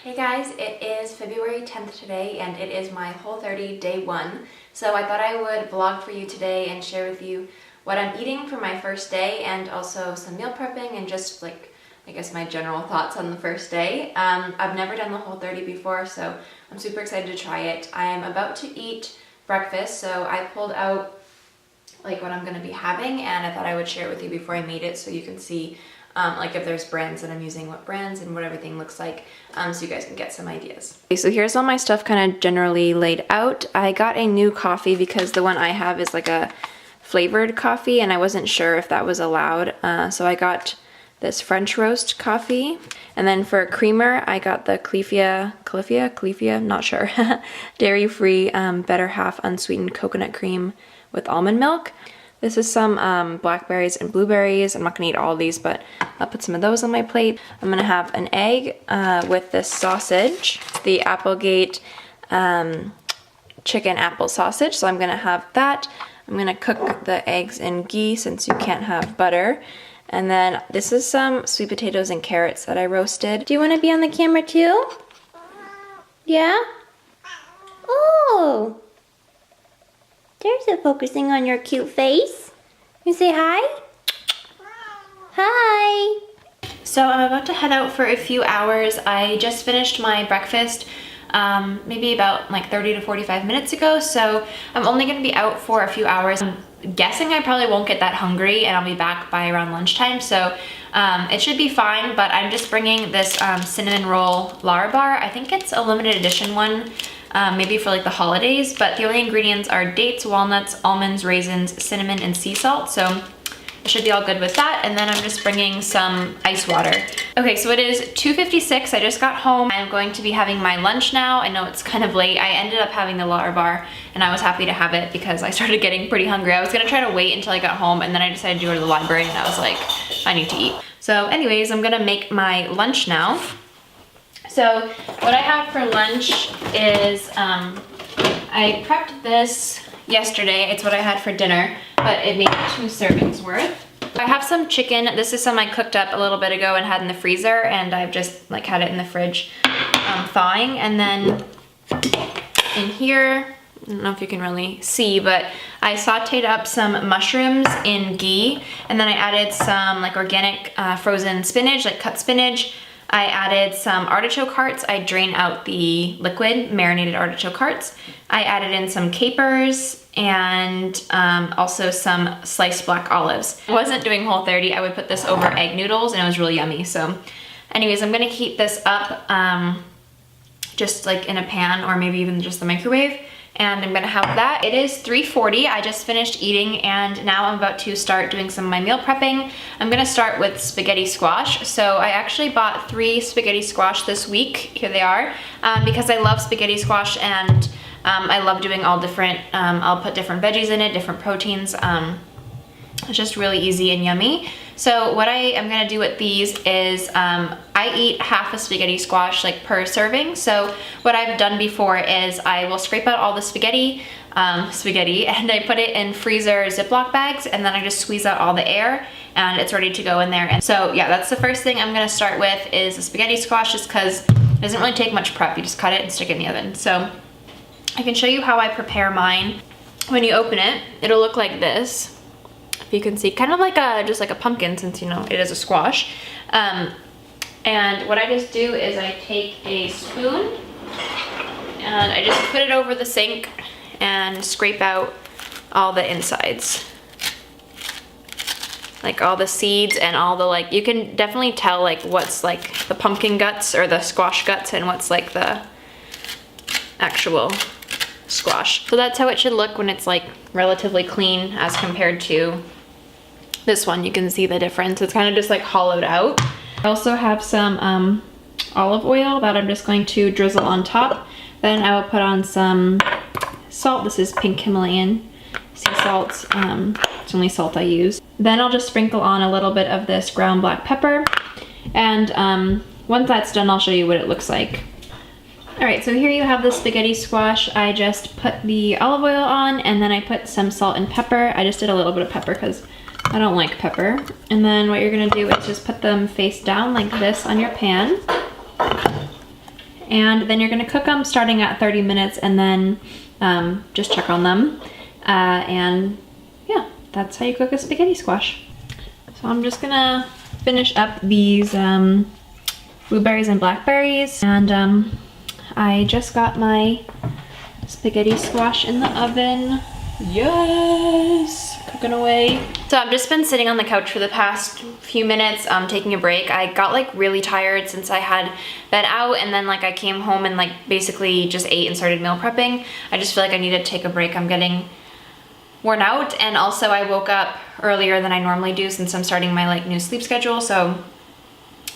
Hey guys, it is February 10th today and it is my Whole30 day 1. So I thought I would vlog for you today and share with you what I'm eating for my first day and also some meal prepping and just like, I guess my general thoughts on the first day. I've never done the Whole30 before, so I'm super excited to try it. I am about to eat breakfast, so I pulled out like what I'm going to be having and I thought I would share it with you before I made it so you can see like if there's brands that I'm using, what brands and what everything looks like, so you guys can get some ideas. Okay, so here's all my stuff kind of generally laid out. I got a new coffee because the one I have is like a flavored coffee and I wasn't sure if that was allowed. So I got this French roast coffee. And then for creamer, I got the Califia, not sure, dairy-free, better half unsweetened coconut cream with almond milk. This is some blackberries and blueberries. I'm not gonna eat all of these, but I'll put some of those on my plate. I'm gonna have an egg with this sausage, the Applegate chicken apple sausage. So I'm gonna have that. I'm gonna cook the eggs in ghee since you can't have butter. And then this is some sweet potatoes and carrots that I roasted. Do you wanna be on the camera too? Yeah? Oh! There's a focusing on your cute face. You say hi? Hi. So I'm about to head out for a few hours. I just finished my breakfast maybe about like 30 to 45 minutes ago. So I'm only gonna be out for a few hours. I'm guessing I probably won't get that hungry and I'll be back by around lunchtime. So it should be fine, but I'm just bringing this cinnamon roll Larabar. I think it's a limited edition one. Maybe for like the holidays, but the only ingredients are dates, walnuts, almonds, raisins, cinnamon, and sea salt. So it should be all good with that. And then I'm just bringing some ice water. Okay, so it is 2:56. I just got home. I'm going to be having my lunch now. I know it's kind of late. I ended up having the Larabar and I was happy to have it because I started getting pretty hungry. I was gonna try to wait until I got home and then I decided to go to the library and I was like, I need to eat. So anyways, I'm gonna make my lunch now. So what I have for lunch is, I prepped this yesterday. It's what I had for dinner, but it made 2 servings worth. I have some chicken. This is some I cooked up a little bit ago and had in the freezer, and I've just like had it in the fridge thawing. And then in here, I don't know if you can really see, but I sauteed up some mushrooms in ghee, and then I added some like organic frozen spinach, like cut spinach. I added some artichoke hearts. I drain out the liquid marinated artichoke hearts. I added in some capers and also some sliced black olives. I wasn't doing Whole30. I would put this over egg noodles and it was really yummy. So anyways, I'm gonna heat this up just like in a pan or maybe even just the microwave. And I'm gonna have that. It is 3:40. I just finished eating and now I'm about to start doing some of my meal prepping. I'm gonna start with spaghetti squash. So I actually bought 3 spaghetti squash this week. Here they are, because I love spaghetti squash and I love doing all different, I'll put different veggies in it, different proteins. It's just really easy and yummy. So what I am gonna do with these is I eat half a spaghetti squash like per serving. So what I've done before is I will scrape out all the spaghetti and I put it in freezer Ziploc bags and then I just squeeze out all the air and it's ready to go in there. And so yeah, that's the first thing I'm gonna start with is the spaghetti squash just because it doesn't really take much prep. You just cut it and stick it in the oven. So I can show you how I prepare mine. When you open it, it'll look like this. If you can see, kind of like just like a pumpkin since you know it is a squash. And what I just do is I take a spoon and I just put it over the sink and scrape out all the insides. Like all the seeds and all the like, you can definitely tell like what's like the pumpkin guts or the squash guts and what's like the actual squash. So that's how it should look when it's like relatively clean as compared to this one. You can see the difference. It's kind of just like hollowed out. I also have some olive oil that I'm just going to drizzle on top. Then I will put on some salt. This is pink Himalayan sea salt. It's the only salt I use. Then I'll just sprinkle on a little bit of this ground black pepper. And once that's done, I'll show you what it looks like. All right, so here you have the spaghetti squash. I just put the olive oil on and then I put some salt and pepper. I just did a little bit of pepper because I don't like pepper. And then what you're gonna do is just put them face down like this on your pan. And then you're gonna cook them starting at 30 minutes and then just check on them. And yeah, that's how you cook a spaghetti squash. So I'm just gonna finish up these blueberries and blackberries. And I just got my spaghetti squash in the oven. Yes, cooking away. So I've just been sitting on the couch for the past few minutes, taking a break. I got like really tired since I had been out, and then like I came home and like basically just ate and started meal prepping. I just feel like I need to take a break. I'm getting worn out, and also I woke up earlier than I normally do since I'm starting my like new sleep schedule. So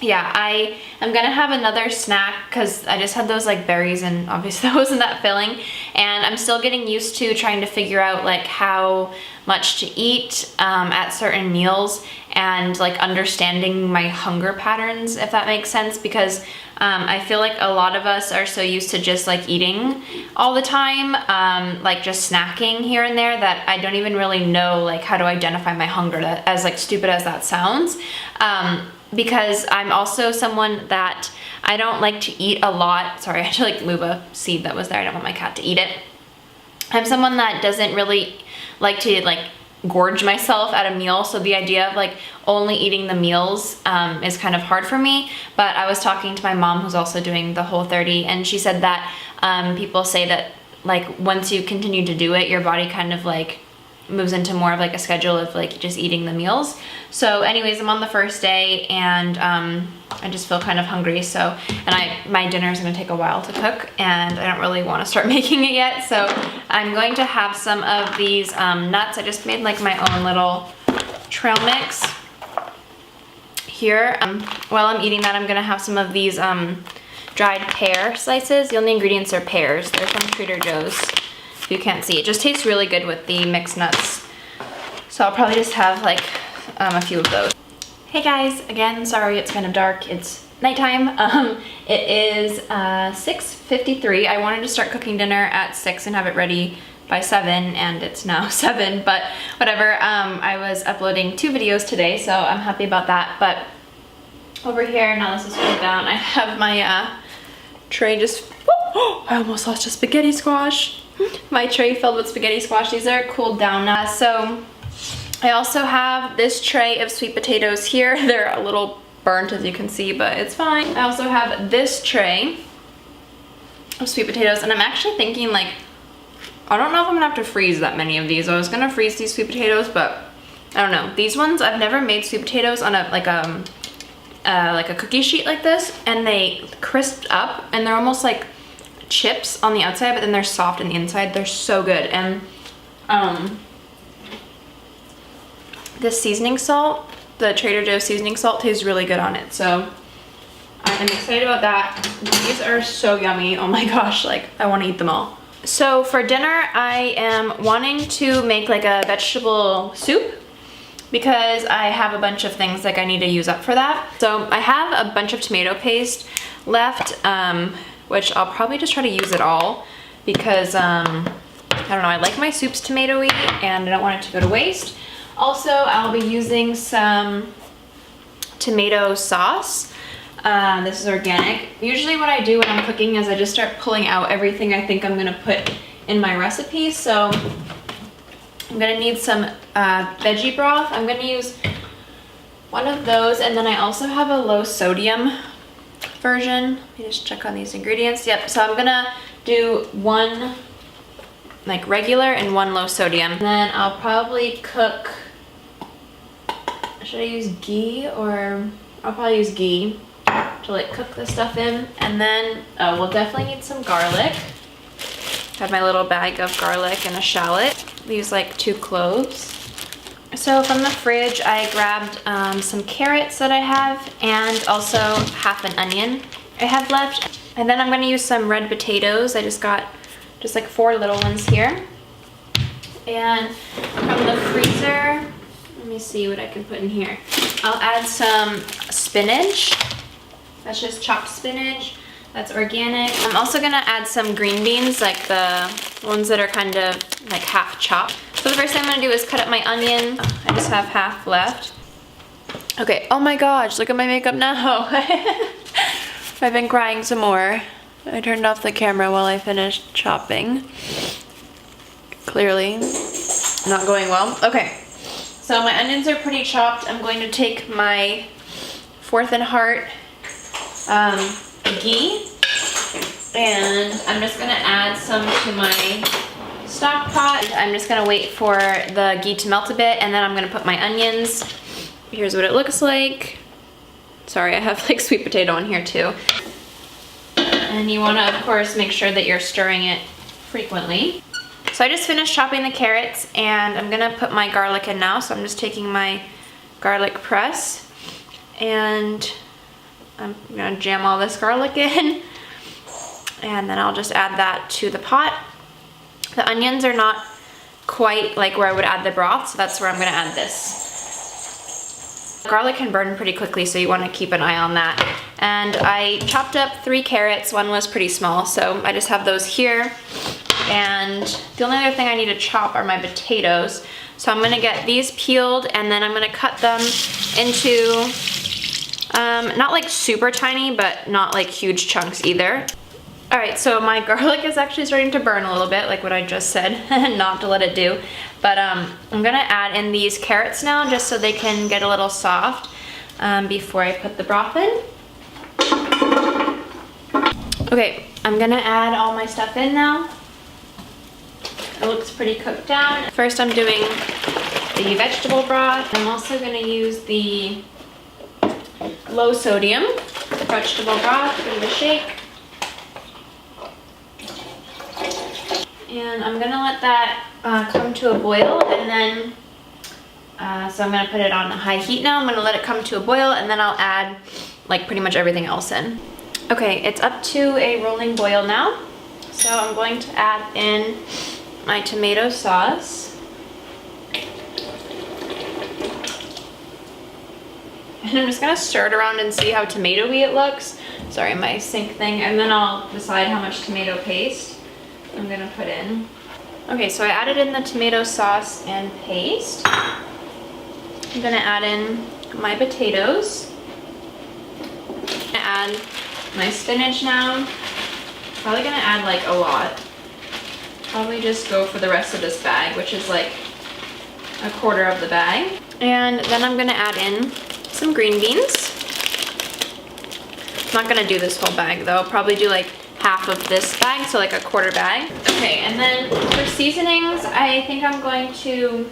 yeah, I am gonna have another snack because I just had those like berries and obviously that wasn't that filling, and I'm still getting used to trying to figure out like how much to eat at certain meals, and like understanding my hunger patterns, if that makes sense, because I feel like a lot of us are so used to just like eating all the time, like just snacking here and there, that I don't even really know like how to identify my hunger, as like stupid as that sounds. Because I'm also someone that I don't like to eat a lot. Sorry, I had to like move a seed that was there. I don't want my cat to eat it. I'm someone that doesn't really like to like gorge myself at a meal, so the idea of like only eating the meals is kind of hard for me. But I was talking to my mom, who's also doing the Whole30, and she said that people say that like once you continue to do it, your body kind of like moves into more of like a schedule of like just eating the meals. So anyways, I'm on the first day, and I just feel kind of hungry. So, and my dinner is gonna take a while to cook, and I don't really want to start making it yet. So I'm going to have some of these nuts. I just made like my own little trail mix here. While I'm eating that, I'm gonna have some of these dried pear slices. The only ingredients are pears. They're from Trader Joe's. If you can't see, it just tastes really good with the mixed nuts. So I'll probably just have like a few of those. Hey guys, again, sorry it's kind of dark. It's nighttime. It is 6:53. I wanted to start cooking dinner at 6 and have it ready by 7, and it's now 7, but whatever. I was uploading 2 videos today, so I'm happy about that. But over here, now this is cooled down, I have my tray just, I almost lost a spaghetti squash. My tray filled with spaghetti squash. These are cooled down now. So I also have this tray of sweet potatoes here. They're a little burnt, as you can see, but it's fine. I also have this tray of sweet potatoes, and I'm actually thinking like, I don't know if I'm gonna have to freeze that many of these. I was gonna freeze these sweet potatoes, but I don't know. These ones, I've never made sweet potatoes on a like a cookie sheet like this, and they crisped up, and they're almost like chips on the outside, but then they're soft on the inside. They're so good. And this seasoning salt, the Trader Joe's seasoning salt, tastes really good on it. So I'm excited about that. These are so yummy. Oh my gosh, like I want to eat them all. So for dinner, I am wanting to make like a vegetable soup, because I have a bunch of things like I need to use up for that. So I have a bunch of tomato paste left, which I'll probably just try to use it all, because I don't know, I like my soups tomatoey and I don't want it to go to waste. Also, I'll be using some tomato sauce. This is organic. Usually what I do when I'm cooking is I just start pulling out everything I think I'm gonna put in my recipe. So I'm gonna need some veggie broth. I'm gonna use one of those, and then I also have a low sodium version. Let me just check on these ingredients. Yep, so I'm gonna do one like regular and one low sodium. And then I'll probably cook, should I use ghee, or I'll probably use ghee to like cook this stuff in. And then we'll definitely need some garlic. I have my little bag of garlic and a shallot. These like 2 cloves. So from the fridge, I grabbed some carrots that I have, and also half an onion I have left. And then I'm gonna use some red potatoes. I just got just like 4 little ones here. And from the freezer, let me see what I can put in here. I'll add some spinach. That's just chopped spinach. That's organic. I'm also gonna add some green beans, like the ones that are kind of like half chopped. So the first thing I'm gonna do is cut up my onion. I just have half left. Okay, oh my gosh, look at my makeup now. I've been crying some more. I turned off the camera while I finished chopping. Clearly not going well. Okay, so my onions are pretty chopped. I'm going to take my 4th and Heart ghee, and I'm just gonna add some to my stock pot. I'm just gonna wait for the ghee to melt a bit, and then I'm gonna put my onions. Here's what it looks like. Sorry, I have like sweet potato on here too. And you wanna, of course, make sure that you're stirring it frequently. So I just finished chopping the carrots, and I'm gonna put my garlic in now. So I'm just taking my garlic press, and I'm gonna jam all this garlic in, and then I'll just add that to the pot. The onions are not quite like where I would add the broth, so that's where I'm gonna add this. Garlic can burn pretty quickly, so you wanna keep an eye on that. And I chopped up 3 carrots. One was pretty small, so I just have those here. And the only other thing I need to chop are my potatoes. So I'm gonna get these peeled, and then I'm gonna cut them into, not like super tiny, but not like huge chunks either. All right, so my garlic is actually starting to burn a little bit, like what I just said, not to let it do. But I'm gonna add in these carrots now, just so they can get a little soft before I put the broth in. Okay, I'm gonna add all my stuff in now. It looks pretty cooked down. First I'm doing the vegetable broth. I'm also gonna use the low sodium vegetable broth, give it a shake. And I'm gonna let that come to a boil, and then, so I'm gonna put it on high heat now. I'm gonna let it come to a boil, and then I'll add like pretty much everything else in. Okay, it's up to a rolling boil now. So I'm going to add in my tomato sauce. And I'm just gonna stir it around and see how tomatoey it looks. Sorry, my sink thing. And then I'll decide how much tomato paste I'm gonna put in. Okay, so I added in the tomato sauce and paste. I'm gonna add in my potatoes. I'm gonna add my spinach now. Probably gonna add like a lot. Probably just go for the rest of this bag, which is like a quarter of the bag. And then I'm gonna add in some green beans. I'm not gonna do this whole bag though. I'll probably do like half of this bag, so like a quarter bag. Okay, and then for seasonings, I think I'm going to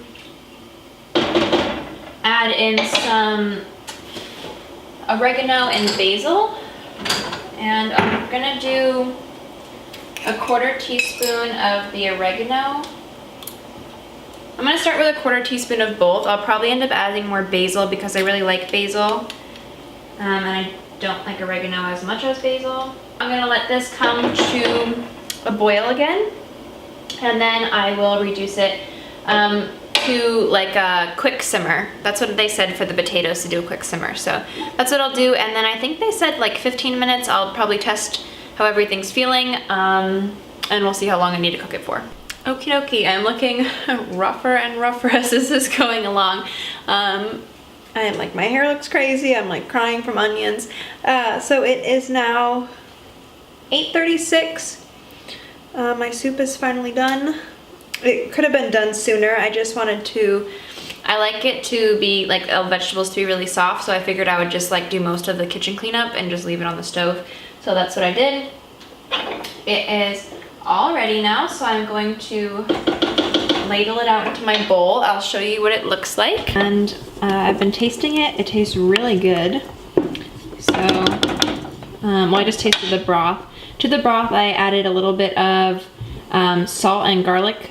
add in some oregano and basil. And I'm gonna do a 1/4 teaspoon of the oregano. I'm gonna start with a 1/4 teaspoon of both. I'll probably end up adding more basil because I really like basil. And I don't like oregano as much as basil. I'm gonna let this come to a boil again, and then I will reduce it to like a quick simmer. That's what they said for the potatoes, to do a quick simmer. So that's what I'll do, and then I think they said like 15 minutes. I'll probably test how everything's feeling, and we'll see how long I need to cook it for. Okie dokie, I'm looking rougher and rougher as this is going along. I am like, my hair looks crazy. I'm like crying from onions. So it is now 8:36. My soup is finally done. It could have been done sooner. I just wanted to, I like it to be like vegetables to be really soft, so I figured I would just like do most of the kitchen cleanup and just leave it on the stove. So that's what I did. It is all ready now, so I'm going to ladle it out into my bowl. I'll show you what it looks like. And I've been tasting it. It tastes really good. So, well, I just tasted the broth. To the broth, I added a little bit of salt and garlic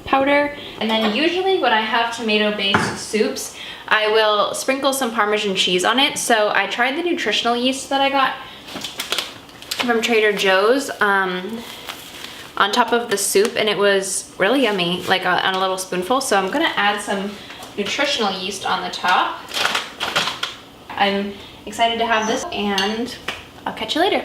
powder. And then usually when I have tomato-based soups, I will sprinkle some Parmesan cheese on it. So I tried the nutritional yeast that I got from Trader Joe's on top of the soup, and it was really yummy, like on a little spoonful. So I'm gonna add some nutritional yeast on the top. I'm excited to have this, and I'll catch you later.